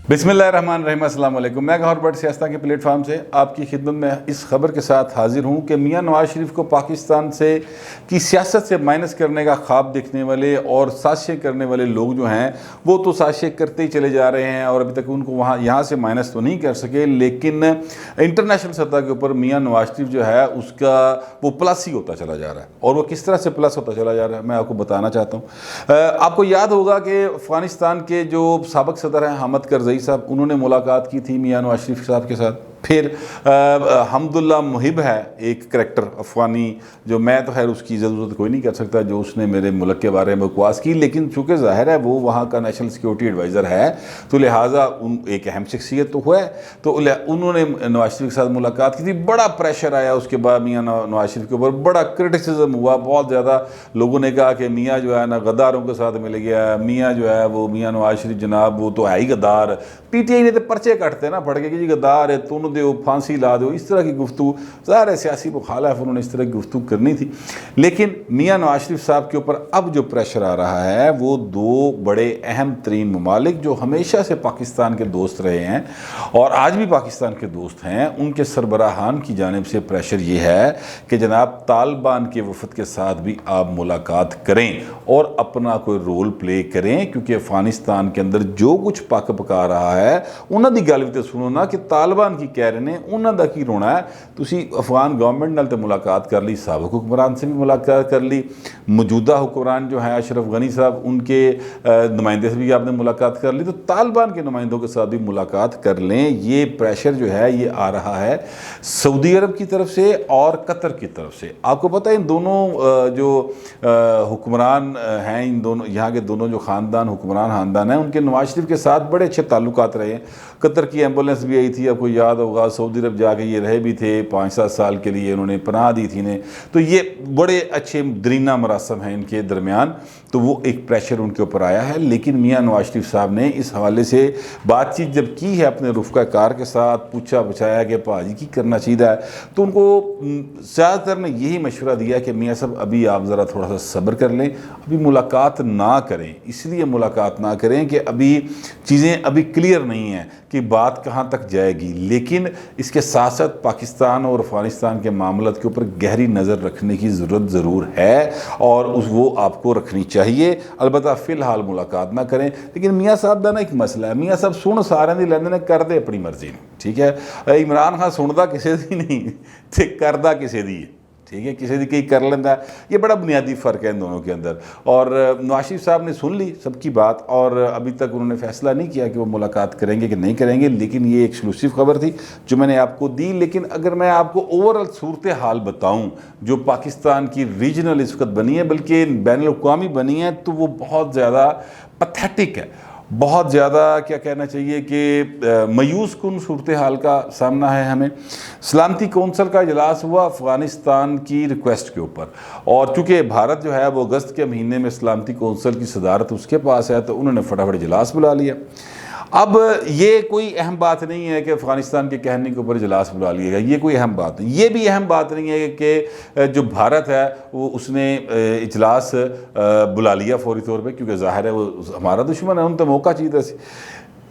بسم اللہ الرحمن الرحیم، السلام علیکم۔ میں گہور بٹ سیاستہ کے پلیٹ فارم سے آپ کی خدمت میں اس خبر کے ساتھ حاضر ہوں کہ میاں نواز شریف کو پاکستان سے کی سیاست سے مائنس کرنے کا خواب دیکھنے والے اور سازشیں کرنے والے لوگ جو ہیں وہ تو سازشیں کرتے ہی چلے جا رہے ہیں اور ابھی تک ان کو یہاں سے مائنس تو نہیں کر سکے، لیکن انٹرنیشنل سطح کے اوپر میاں نواز شریف جو ہے اس کا وہ پلس ہی ہوتا چلا جا رہا ہے، اور وہ کس طرح سے پلس ہوتا چلا جا رہا ہے میں آپ کو بتانا چاہتا ہوں۔ آپ کو یاد ہوگا کہ افغانستان کے جو سابق صدر ہیں حامد کرزئی صاحب، انہوں نے ملاقات کی تھی میاں نواز شریف صاحب کے ساتھ۔ پھر حمداللہ محب ہے ایک کریکٹر افغانی، جو میں تو خیر اس کی ضرورت کوئی نہیں کر سکتا جو اس نے میرے ملک کے بارے میں بکواس کی، لیکن چونکہ ظاہر ہے وہ وہاں کا نیشنل سیکیورٹی ایڈوائزر ہے تو لہٰذا ایک اہم شخصیت تو ہے، تو انہوں نے نواز شریف کے ساتھ ملاقات کی تھی۔ بڑا پریشر آیا اس کے بعد میاں نواز شریف کے اوپر، بڑا کرٹیسزم ہوا، بہت زیادہ لوگوں نے کہا کہ میاں جو ہے نا غداروں کے ساتھ مل گیا، میاں جو ہے وہ میاں نواز شریف جناب وہ تو ہے ہی غدار، پی ٹی آئی نے تو پرچے کٹتے نا پڑھ کے کہ جی غدار ہے، تو دو پھانسی لا دو، اس طرح کی گفتگو، ظاہر ہے سیاسی مخالف انہوں نے اس طرح کی گفتگو کرنی تھی۔ لیکن میاں نواز شریف صاحب کے اوپر اب جو پریشر آ رہا ہے وہ دو بڑے اہم ترین ممالک جو ہمیشہ سے پاکستان کے دوست رہے ہیں اور آج بھی پاکستان کے دوست ہیں، ان کے سربراہان کی جانب سے پریشر یہ ہے کہ جناب طالبان کے وفد کے ساتھ بھی آپ ملاقات کریں اور اپنا کوئی رول پلے کریں، کیونکہ افغانستان کے اندر جو کچھ پکا رہا ہے انہوں دی گل بھی تو سنو نا کہ طالبان کی کہہ رہے ہیں انہوں دا کی رونا ہے۔ تسی افغان گورنمنٹ نال تے ملاقات کر لی، سابق حکمران سے بھی ملاقات کر لی، موجودہ حکمران جو ہیں اشرف غنی صاحب ان کے نمائندے سے بھی آپ نے ملاقات کر لی، تو طالبان کے نمائندوں کے ساتھ بھی ملاقات کر لیں۔ یہ پریشر جو ہے یہ آ رہا ہے سعودی عرب کی طرف سے اور قطر کی طرف سے۔ آپ کو پتہ ہے ان دونوں جو حکمران ہیں، ان دونوں یہاں کے دونوں جو خاندان حکمران خاندان ہیں، ان کے نواز شریف کے ساتھ بڑے اچھے تعلقات رہے ہیں۔ قطر کی ایمبولینس بھی آئی تھی، آپ کو یاد ہوگا، سعودی عرب جا کے یہ رہے بھی تھے 5-7 سال کے لیے، انہوں نے پناہ دی تھی انہیں، تو یہ بڑے اچھے درینہ مراسم ہیں ان کے درمیان، تو وہ ایک پریشر ان کے اوپر آیا ہے۔ لیکن میاں نواز شریف صاحب نے اس حوالے سے بات چیت جب کی ہے اپنے رفقا کار کے ساتھ، پوچھا بچایا کہ پاجی کی کرنا چاہیے، تو ان کو زیادہ تر نے یہی مشورہ دیا کہ میاں صاحب ابھی آپ ذرا تھوڑا سا صبر کر لیں، ابھی ملاقات نہ کریں، اس لیے ملاقات نہ کریں کہ ابھی چیزیں ابھی کلیئر نہیں ہیں کہ بات کہاں تک جائے گی، لیکن اس کے ساتھ ساتھ پاکستان اور افغانستان کے معاملات کے اوپر گہری نظر رکھنے کی ضرورت ضرور ہے اور وہ آپ کو رکھنی چاہیے۔ البتہ فی الحال ملاقات نہ کریں، لیکن میاں صاحب دا نا ایک مسئلہ ہے، میاں صاحب سن سارے دی لیندے نے کردے اپنی مرضی نے، ٹھیک ہے۔ عمران خان سندا کسی دی نہیں تے کردہ کسی دی ہے، ٹھیک ہے، کسی دی کئی کر لیندہ ہے، یہ بڑا بنیادی فرق ہے ان دونوں کے اندر۔ اور نواز شریف صاحب نے سن لی سب کی بات اور ابھی تک انہوں نے فیصلہ نہیں کیا کہ وہ ملاقات کریں گے کہ نہیں کریں گے، لیکن یہ ایکسکلوسیو خبر تھی جو میں نے آپ کو دی۔ لیکن اگر میں آپ کو اوورآل صورتحال بتاؤں جو پاکستان کی ریجنل اس وقت بنی ہے بلکہ بین الاقوامی بنی ہے، تو وہ بہت زیادہ پیتھیٹک ہے، بہت زیادہ کیا کہنا چاہیے کہ مایوس کن صورتحال کا سامنا ہے ہمیں۔ سلامتی کونسل کا اجلاس ہوا افغانستان کی ریکویسٹ کے اوپر، اور چونکہ بھارت جو ہے وہ اگست کے مہینے میں سلامتی کونسل کی صدارت اس کے پاس ہے، تو انہوں نے فٹافٹ اجلاس بلا لیا۔ اب یہ کوئی اہم بات نہیں ہے کہ افغانستان کے کہنے کے اوپر اجلاس بلا لیا گیا، یہ کوئی اہم بات نہیں۔ یہ بھی اہم بات نہیں ہے کہ جو بھارت ہے وہ اس نے اجلاس بلا لیا فوری طور پہ، کیونکہ ظاہر ہے وہ ہمارا دشمن ہے، ان تو موقع چاہیے تھا۔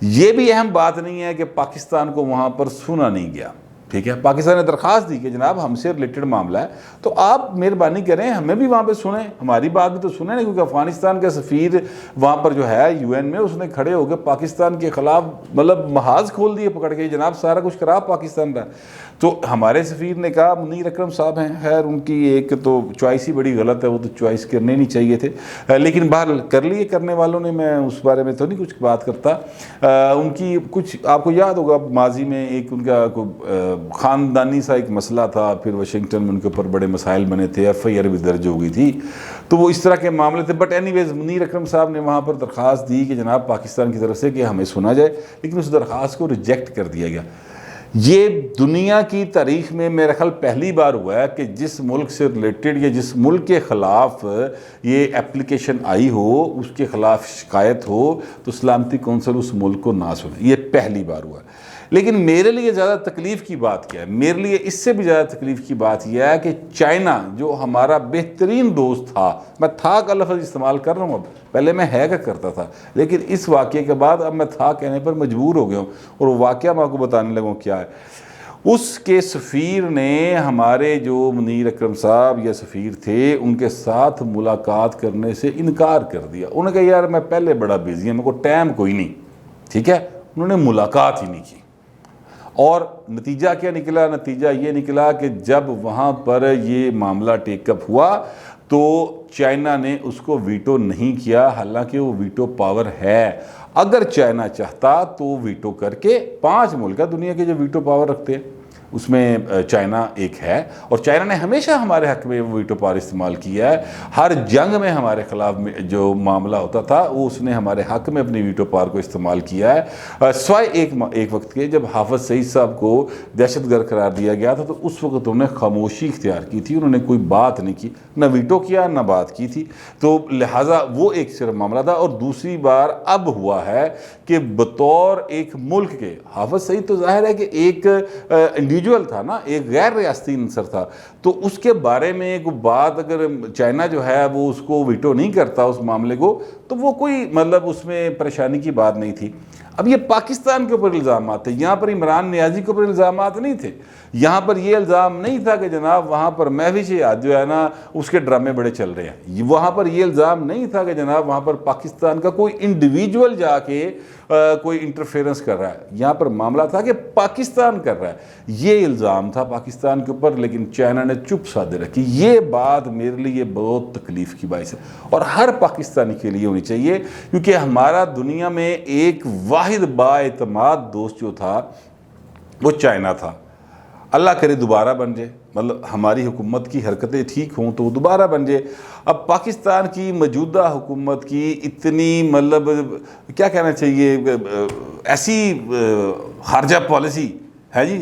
یہ بھی اہم بات نہیں ہے کہ پاکستان کو وہاں پر سنا نہیں گیا، ٹھیک ہے۔ پاکستان نے درخواست دی کہ جناب ہم سے ریلیٹڈ معاملہ ہے تو آپ مہربانی کریں ہمیں بھی وہاں پہ سنیں، ہماری بات بھی تو سنیں، کیونکہ افغانستان کا سفیر وہاں پر جو ہے UN میں، اس نے کھڑے ہو کے پاکستان کے خلاف مطلب محاذ کھول دیے پکڑ کے، جناب سارا کچھ خراب پاکستان کا۔ تو ہمارے سفیر نے کہا، منیر اکرم صاحب ہیں، خیر ان کی ایک تو چوائس ہی بڑی غلط ہے، وہ تو چوائس کرنے نہیں چاہیے تھے، لیکن بہرحال کر لیے کرنے والوں نے، میں اس بارے میں تو نہیں کچھ بات کرتا۔ ان کی کچھ آپ کو یاد ہوگا ماضی میں ایک ان کا خاندانی سا ایک مسئلہ تھا، پھر واشنگٹن میں ان کے اوپر بڑے مسائل بنے تھے، FIR بھی درج ہو گئی تھی، تو وہ اس طرح کے معاملے تھے۔ بٹ اینی ویز منیر اکرم صاحب نے وہاں پر درخواست دی کہ جناب پاکستان کی طرف سے کہ ہمیں سنا جائے، لیکن اس درخواست کو ریجیکٹ کر دیا گیا۔ یہ دنیا کی تاریخ میں میرا خیال پہلی بار ہوا ہے کہ جس ملک سے ریلیٹڈ یا جس ملک کے خلاف یہ اپلیکیشن آئی ہو، اس کے خلاف شکایت ہو، تو سلامتی کونسل اس ملک کو نہ سنے، یہ پہلی بار ہوا ہے۔ لیکن میرے لیے زیادہ تکلیف کی بات کیا ہے؟ میرے لیے اس سے بھی زیادہ تکلیف کی بات یہ ہے کہ چائنا جو ہمارا بہترین دوست تھا، میں تھا کا لفظ استعمال کر رہا ہوں، اب پہلے میں ہے کا کرتا تھا، لیکن اس واقعے کے بعد اب میں تھا کہنے پر مجبور ہو گیا ہوں، اور وہ واقعہ میں آپ کو بتانے لگا ہوں کیا ہے۔ اس کے سفیر نے ہمارے جو منیر اکرم صاحب یا سفیر تھے ان کے ساتھ ملاقات کرنے سے انکار کر دیا۔ انہوں نے کہا یار میں پہلے بڑا بیزی ہوں، میرے کو ٹائم کوئی نہیں، ٹھیک ہے، انہوں نے ملاقات ہی نہیں کی۔ اور نتیجہ کیا نکلا؟ نتیجہ یہ نکلا کہ جب وہاں پر یہ معاملہ ٹیک اپ ہوا تو چائنا نے اس کو ویٹو نہیں کیا، حالانکہ وہ ویٹو پاور ہے۔ اگر چائنا چاہتا تو ویٹو کر کے 5 ملک ہے دنیا کے جو ویٹو پاور رکھتے ہیں، اس میں چائنا ایک ہے، اور چائنا نے ہمیشہ ہمارے حق میں ویٹو پاور استعمال کیا ہے۔ ہر جنگ میں ہمارے خلاف جو معاملہ ہوتا تھا وہ اس نے ہمارے حق میں اپنی ویٹو پاور کو استعمال کیا ہے، سوائے ایک وقت کے جب حافظ سعید صاحب کو دہشت گرد قرار دیا گیا تھا، تو اس وقت انہوں نے خاموشی اختیار کی تھی، انہوں نے کوئی بات نہیں کی، نہ ویٹو کیا نہ بات کی تھی، تو لہٰذا وہ ایک صرف معاملہ تھا۔ اور دوسری بار اب ہوا ہے کہ بطور ایک ملک کے، حافظ سعید تو ظاہر ہے کہ ایک انڈیویجول تھا نا، ایک غیر ریاستی عنصر تھا، تو اس کے بارے میں ایک بات اگر چائنا جو ہے وہ اس کو ویٹو نہیں کرتا اس معاملے کو، تو وہ کوئی مطلب اس میں پریشانی کی بات نہیں تھی۔ اب یہ پاکستان کے اوپر الزامات تھے، یہاں پر عمران نیازی کے اوپر الزامات نہیں تھے، یہاں پر یہ الزام نہیں تھا کہ جناب وہاں پر مہوش یاد جو ہے نا اس کے ڈرامے بڑے چل رہے ہیں، وہاں پر یہ الزام نہیں تھا کہ جناب وہاں پر پاکستان کا کوئی انڈیویجول جا کے کوئی انٹرفیرنس کر رہا ہے، یہاں پر معاملہ تھا کہ پاکستان کر رہا ہے، یہ الزام تھا پاکستان کے اوپر، لیکن چائنا نے چپ سادھے رکھی۔ یہ بات میرے لیے بہت تکلیف کی باعث ہے، اور ہر پاکستانی کے لیے ہونی چاہیے، کیونکہ ہمارا دنیا میں ایک واحد بااعتماد دوست جو تھا وہ چائنا تھا۔ اللہ کرے دوبارہ بن جائے، مطلب ہماری حکومت کی حرکتیں ٹھیک ہوں تو وہ دوبارہ بن جائے۔ اب پاکستان کی موجودہ حکومت کی اتنی مطلب کیا کہنا چاہیے ایسی خارجہ پالیسی ہے جی،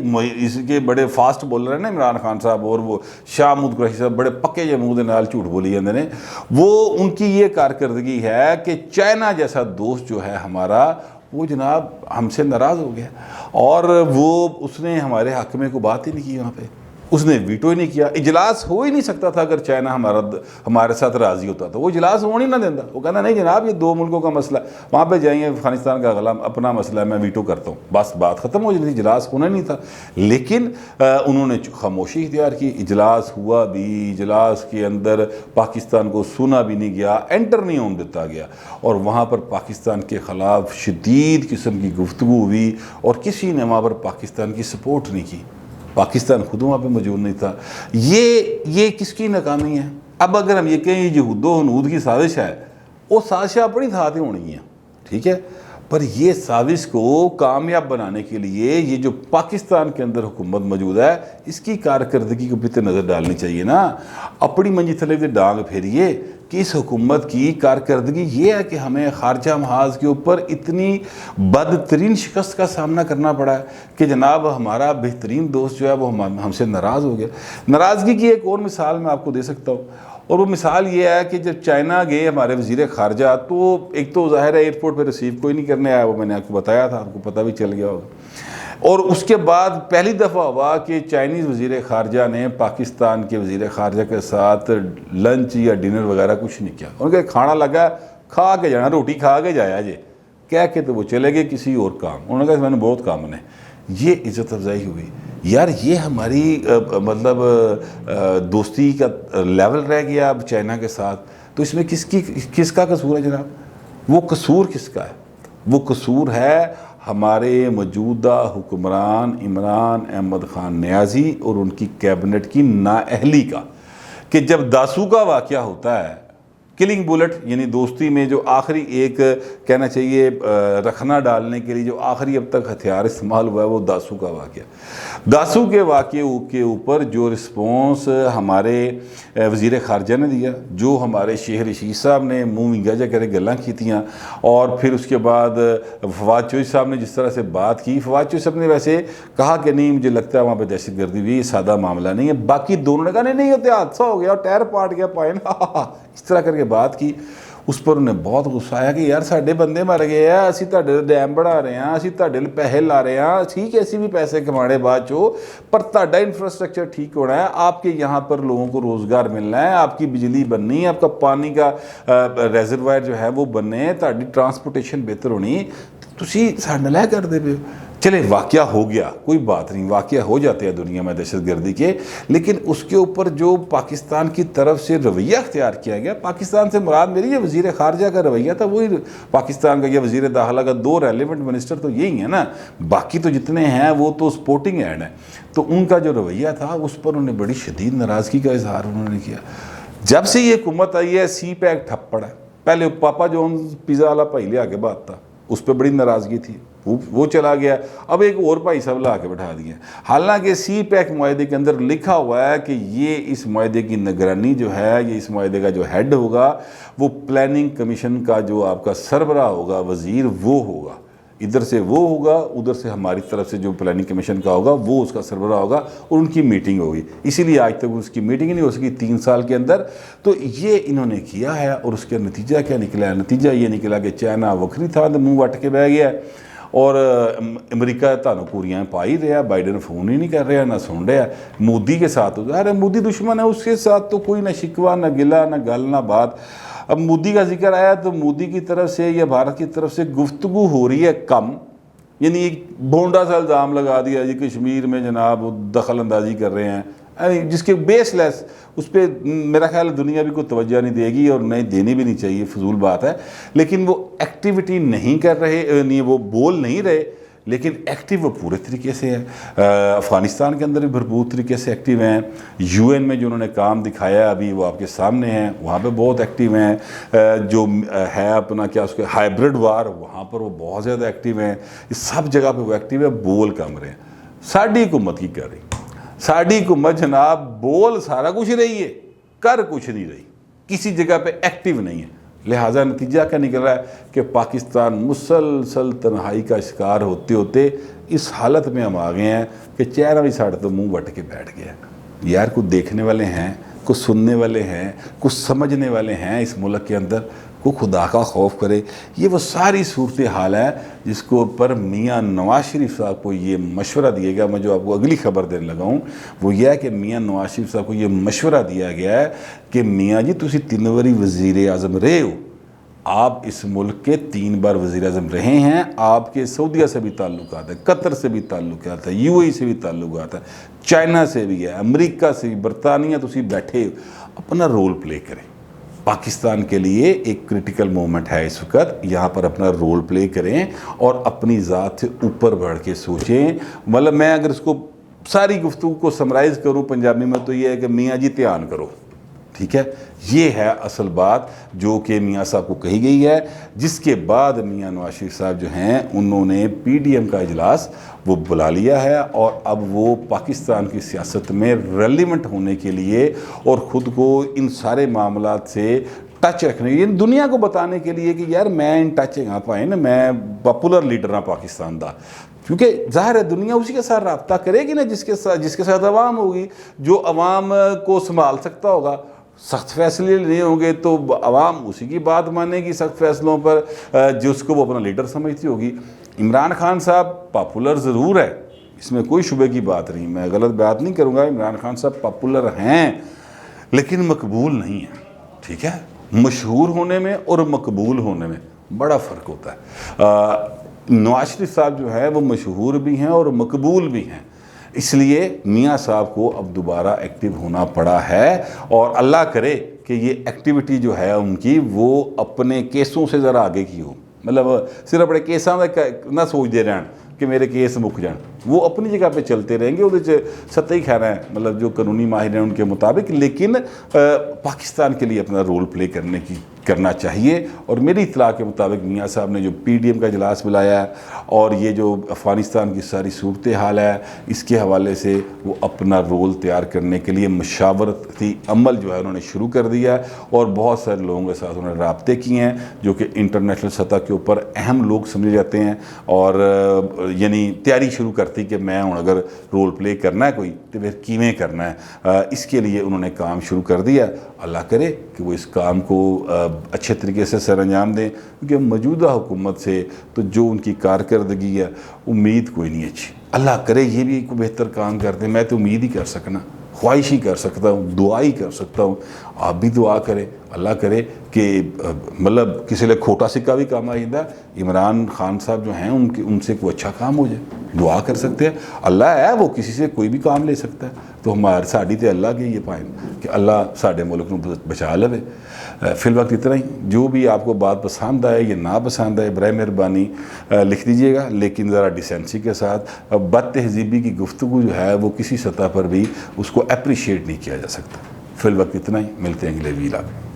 اس کے بڑے فاسٹ بول رہے ہیں نا عمران خان صاحب اور وہ شاہ محمود قریشی صاحب، بڑے پکے جے منہ دے نال جھوٹ بولی جاندے نے، وہ ان کی یہ کارکردگی ہے کہ چائنا جیسا دوست جو ہے ہمارا وہ جناب ہم سے ناراض ہو گیا، اور وہ اس نے ہمارے حق میں کوئی بات ہی نہیں کی، وہاں پہ اس نے ویٹو ہی نہیں کیا۔ اجلاس ہو ہی نہیں سکتا تھا اگر چائنا ہمارے ساتھ راضی ہوتا تو وہ اجلاس ہونے نہ دیتا، وہ کہنا نہیں جناب یہ 2 ملکوں کا مسئلہ، وہاں پہ جائیں گے افغانستان کا اگلا اپنا مسئلہ ہے، میں ویٹو کرتا ہوں، بس بات ختم ہو جاتی، اجلاس ہونا نہیں تھا۔ لیکن انہوں نے خاموشی اختیار کی، اجلاس ہوا بھی، اجلاس کے اندر پاکستان کو سنا بھی نہیں گیا، انٹر نہیں ہونے دیتا گیا، اور وہاں پر پاکستان کے خلاف شدید قسم کی گفتگو ہوئی، اور کسی نے وہاں پر پاکستان کی سپورٹ نہیں کی، پاکستان خود وہاں پہ موجود نہیں تھا۔ یہ کس کی ناکامی ہے؟ اب اگر ہم یہ کہیں یہ یہود و ہنود کی سازش ہے، وہ سازشیں اپنی تھاتی ہونی ہیں، ٹھیک ہے، پر یہ سازش کو کامیاب بنانے کے لیے یہ جو پاکستان کے اندر حکومت موجود ہے اس کی کارکردگی کو بھی تو نظر ڈالنی چاہیے نا۔ اپنی منجی تھلے سے ڈانگ پھیریے کہ اس حکومت کی کارکردگی یہ ہے کہ ہمیں خارجہ محاذ کے اوپر اتنی بدترین شکست کا سامنا کرنا پڑا ہے کہ جناب ہمارا بہترین دوست جو ہے وہ ہم سے ناراض ہو گیا۔ ناراضگی کی ایک اور مثال میں آپ کو دے سکتا ہوں، اور وہ مثال یہ ہے کہ جب چائنا گئے ہمارے وزیر خارجہ، تو ایک تو ظاہر ہے ایئرپورٹ پہ ریسیو کوئی نہیں کرنے آیا، وہ میں نے آپ کو بتایا تھا، آپ کو پتہ بھی چل گیا ہوگا، اور اس کے بعد پہلی دفعہ ہوا کہ چائنیز وزیر خارجہ نے پاکستان کے وزیر خارجہ کے ساتھ لنچ یا ڈنر وغیرہ کچھ نہیں کیا، ان کا کھانا لگا کھا کے جانا، روٹی کھا کے جایا جی کہہ کے، تو وہ چلے گئے کسی اور کام، انہوں نے کہا میں نے بہت کام نے، یہ عزت افزائی ہوئی۔ یار یہ ہماری مطلب دوستی کا لیول رہ گیا اب چائنا کے ساتھ، تو اس میں کس کا قصور ہے جناب؟ وہ قصور کس کا ہے؟ وہ قصور ہے ہمارے موجودہ حکمران عمران احمد خان نیازی اور ان کی کیبنٹ کی نااہلی کا، کہ جب داسو کا واقعہ ہوتا ہے، کلنگ بولٹ یعنی دوستی میں جو آخری ایک کہنا چاہیے رکھنا ڈالنے کے لیے جو آخری اب تک ہتھیار استعمال ہوا ہے وہ داسو کا واقعہ، داسو کے واقعے کے اوپر جو رسپونس ہمارے وزیر خارجہ نے دیا، جو ہمارے شیخ رشید صاحب نے منہ ونگا جا کرے گلاں کیتیاں، اور پھر اس کے بعد فواد چوہدری صاحب نے جس طرح سے بات کی، فواد چوہدری صاحب نے ویسے کہا کہ نہیں مجھے لگتا ہے وہاں پہ دہشت گردی ہوئی، یہ سادہ معاملہ نہیں ہے، باقی دونوں نے کہا نہیں ہوتے حادثہ ہو گیا ٹائر پاٹ گیا پائن اس طرح کر کے بات کی۔ اس پر انہیں بہت غصہ آیا کہ یار ساڈے بندے مر گئے ہیں, اسی تہاڈے ڈیم بڑھا رہے ہیں, اسی تہاڈے پیسے لا رہے ہیں, ٹھیک ہے اسی بھی پیسے کمانے بعد چو, پر تہاڈا انفراسٹرکچر ٹھیک ہونا ہے, آپ کے یہاں پر لوگوں کو روزگار ملنا ہے, آپ کی بجلی بننی ہے, آپ کا پانی کا ریزروائر جو ہے وہ بننے, تہاڈی ٹرانسپورٹیشن بہتر ہونی, تسی ساڈے نال کر دے پے. چلے واقعہ ہو گیا, کوئی بات نہیں, واقعہ ہو جاتے ہیں دنیا میں دہشت گردی کے, لیکن اس کے اوپر جو پاکستان کی طرف سے رویہ اختیار کیا گیا, پاکستان سے مراد میری یہ وزیر خارجہ کا رویہ تھا, وہی پاکستان کا, یا وزیر داخلہ کا, دو ریلیونٹ منسٹر تو یہی ہیں نا, باقی تو جتنے ہیں وہ تو سپورٹنگ اینڈ ہیں. تو ان کا جو رویہ تھا اس پر انہیں بڑی شدید ناراضگی کا اظہار انہوں نے کیا. جب سے یہ حکومت آئی ہے سی پیک ٹھپڑ ہے, پہلے پاپا جونز پیزا والا بھائی لے کے بات تھا, اس پہ بڑی ناراضگی تھی, وہ چلا گیا, اب ایک اور بھائی صاحب لا کے بٹھا دیا. حالانکہ سی پیک معاہدے کے اندر لکھا ہوا ہے کہ یہ اس معاہدے کی نگرانی جو ہے, یہ اس معاہدے کا جو ہیڈ ہوگا وہ پلاننگ کمیشن کا جو آپ کا سربراہ ہوگا, وزیر, وہ ہوگا. ادھر سے وہ ہوگا, ادھر سے ہماری طرف سے جو پلاننگ کمیشن کا ہوگا وہ اس کا سربراہ ہوگا, اور ان کی میٹنگ ہوگی. اسی لیے آج تک اس کی میٹنگ نہیں ہو سکی 3 سال کے اندر. تو یہ انہوں نے کیا ہے, اور اس کا نتیجہ کیا نکلا ہے؟ نتیجہ یہ نکلا کہ چائنا وکری تھا تو منہ وٹ کے بہ گیا, اور امریکہ تانوں کوریاں پا ہی رہا, بائیڈن فون ہی نہیں کر رہا, نہ سن رہا. مودی کے ساتھ ارے مودی دشمن ہے, اس کے ساتھ تو کوئی نہ شکوہ, نہ گلا, نہ گل, نہ بات. اب مودی کا ذکر آیا تو مودی کی طرف سے یا بھارت کی طرف سے گفتگو ہو رہی ہے کم, یعنی ایک بھونڈا سا الزام لگا دیا جی کشمیر میں جناب دخل اندازی کر رہے ہیں, جس کے بیس لیس, اس پہ میرا خیال دنیا بھی کوئی توجہ نہیں دے گی, اور نہیں دینی بھی نہیں چاہیے, فضول بات ہے. لیکن وہ ایکٹیویٹی نہیں کر رہے, نہیں وہ بول نہیں رہے, لیکن ایکٹیو وہ پورے طریقے سے ہے. افغانستان کے اندر بھی بھرپور طریقے سے ایکٹیو ہیں. یو این میں جو انہوں نے کام دکھایا ابھی وہ آپ کے سامنے ہیں, وہاں پہ بہت ایکٹیو ہیں. جو ہے اپنا کیا اس کے ہائبرڈ وار, وہاں پر وہ بہت زیادہ ایکٹیو ہیں. اس سب جگہ پہ وہ ایکٹیو ہے, بول کم رہے ہیں. ساڈی حکومت کی کر رہی, ساڈی حکومت جناب بول سارا کچھ رہی ہے, کر کچھ نہیں رہی, کسی جگہ پہ ایکٹیو نہیں ہے. لہٰذا نتیجہ کیا نکل رہا ہے کہ پاکستان مسلسل تنہائی کا شکار ہوتے ہوتے اس حالت میں ہم آ گئے ہیں کہ چہرہ بھی ساڑھے تو منہ وٹ کے بیٹھ گیا ہے. یار کچھ دیکھنے والے ہیں, کچھ سننے والے ہیں, کچھ سمجھنے والے ہیں اس ملک کے اندر, کو خدا کا خوف کرے. یہ وہ ساری صورتحال ہے جس کو اوپر میاں نواز شریف صاحب کو یہ مشورہ دیا گیا. میں جو آپ کو اگلی خبر دینے لگا ہوں وہ یہ ہے کہ میاں نواز شریف صاحب کو یہ مشورہ دیا گیا ہے کہ میاں جی تسی 3 باری وزیر اعظم رہے ہو, آپ اس ملک کے 3 بار وزیر اعظم رہے ہیں, آپ کے سعودیہ سے بھی تعلقات ہیں, قطر سے بھی تعلقات ہیں, یو اے ای سے بھی تعلقات ہیں, چائنا سے بھی ہے, امریکہ سے بھی, برطانیہ, تسی بیٹھے اپنا رول پلے کریں. پاکستان کے لیے ایک کرٹیکل مومنٹ ہے اس وقت, یہاں پر اپنا رول پلے کریں اور اپنی ذات سے اوپر بڑھ کے سوچیں. مطلب میں اگر اس کو ساری گفتگو کو سمرائز کروں پنجابی میں تو یہ ہے کہ میاں جی دھیان کرو, ٹھیک ہے. یہ ہے اصل بات جو کہ میاں صاحب کو کہی گئی ہے, جس کے بعد میاں نواز شریف صاحب جو ہیں انہوں نے پی ڈی ایم کا اجلاس وہ بلا لیا ہے, اور اب وہ پاکستان کی سیاست میں ریلیونٹ ہونے کے لیے اور خود کو ان سارے معاملات سے ٹچ رکھنے کے لیے, دنیا کو بتانے کے لیے کہ یار میں ان ٹچ ہاں پائے نا, میں پاپولر لیڈر ہاں پاکستان دا. کیونکہ ظاہر ہے دنیا اسی کے ساتھ رابطہ کرے گی نا جس کے ساتھ عوام ہوگی, جو عوام کو سنبھال سکتا ہوگا. سخت فیصلے نہیں ہوں گے تو عوام اسی کی بات مانے گی سخت فیصلوں پر, جس کو وہ اپنا لیڈر سمجھتی ہوگی. عمران خان صاحب پاپولر ضرور ہے, اس میں کوئی شبے کی بات نہیں, میں غلط بات نہیں کروں گا. عمران خان صاحب پاپولر ہیں لیکن مقبول نہیں ہیں, ٹھیک ہے. مشہور ہونے میں اور مقبول ہونے میں بڑا فرق ہوتا ہے. نواز شریف صاحب جو ہے وہ مشہور بھی ہیں اور مقبول بھی ہیں, اس لیے میاں صاحب کو اب دوبارہ ایکٹیو ہونا پڑا ہے, اور اللہ کرے کہ یہ ایکٹیویٹی جو ہے ان کی وہ اپنے کیسوں سے ذرا آگے کی ہو. مطلب صرف اپنے کیساں نہ سوچ دے رہے ہیں کہ میرے کیس مک جان, وہ اپنی جگہ پہ چلتے رہیں گے, وہ سطحی خیر ہیں مطلب جو قانونی ماہر ہیں ان کے مطابق, لیکن پاکستان کے لیے اپنا رول پلے کرنا چاہیے. اور میری اطلاع کے مطابق میاں صاحب نے جو پی ڈی ایم کا اجلاس بلایا ہے اور یہ جو افغانستان کی ساری صورتحال ہے اس کے حوالے سے وہ اپنا رول تیار کرنے کے لیے مشاورتی عمل جو ہے انہوں نے شروع کر دیا ہے, اور بہت سارے لوگوں کے ساتھ انہوں نے رابطے کیے ہیں جو کہ انٹرنیشنل سطح کے اوپر اہم لوگ سمجھے جاتے ہیں, اور یعنی تیاری شروع کرتی کہ میں ہوں اگر رول پلے کرنا ہے کوئی تو پھر کیویں کرنا ہے. اس کے لیے انہوں نے کام شروع کر دیا. اللہ کرے کہ وہ اس کام کو اچھے طریقے سے سر انجام دیں، کیونکہ موجودہ حکومت سے تو جو ان کی کارکردگی ہے امید کوئی نہیں اچھی۔ اللہ کرے یہ بھی کوئی بہتر کام کر دیں، میں تو امید ہی کر سکنا، خواہش ہی کر سکتا ہوں، دعا ہی کر سکتا ہوں۔ آپ بھی دعا کریں، اللہ کرے کہ مطلب کسی لئے کھوٹا سکہ بھی کام آئندہ عمران خان صاحب جو ہیں ان سے کوئی اچھا کام ہو جائے، دعا کر سکتے ہیں۔ اللہ ہے، وہ کسی سے کوئی بھی کام لے سکتا ہے، تو ساڑی تے اللہ کے یہ پائیں کہ اللہ ساڑے ملک نو بچا لے۔ فی الوقت اتنا ہی، جو بھی آپ کو بات پسند آئے یا نا پسند آئے برائے مہربانی لکھ دیجئے گا، لیکن ذرا ڈیسنسی کے ساتھ۔ بد تہذیبی کی گفتگو جو ہے وہ کسی سطح پر بھی اس کو اپریشیٹ نہیں کیا جا سکتا۔ فی الوقت اتنا ہی، ملتے ہیں اگلے ویلاگ میں۔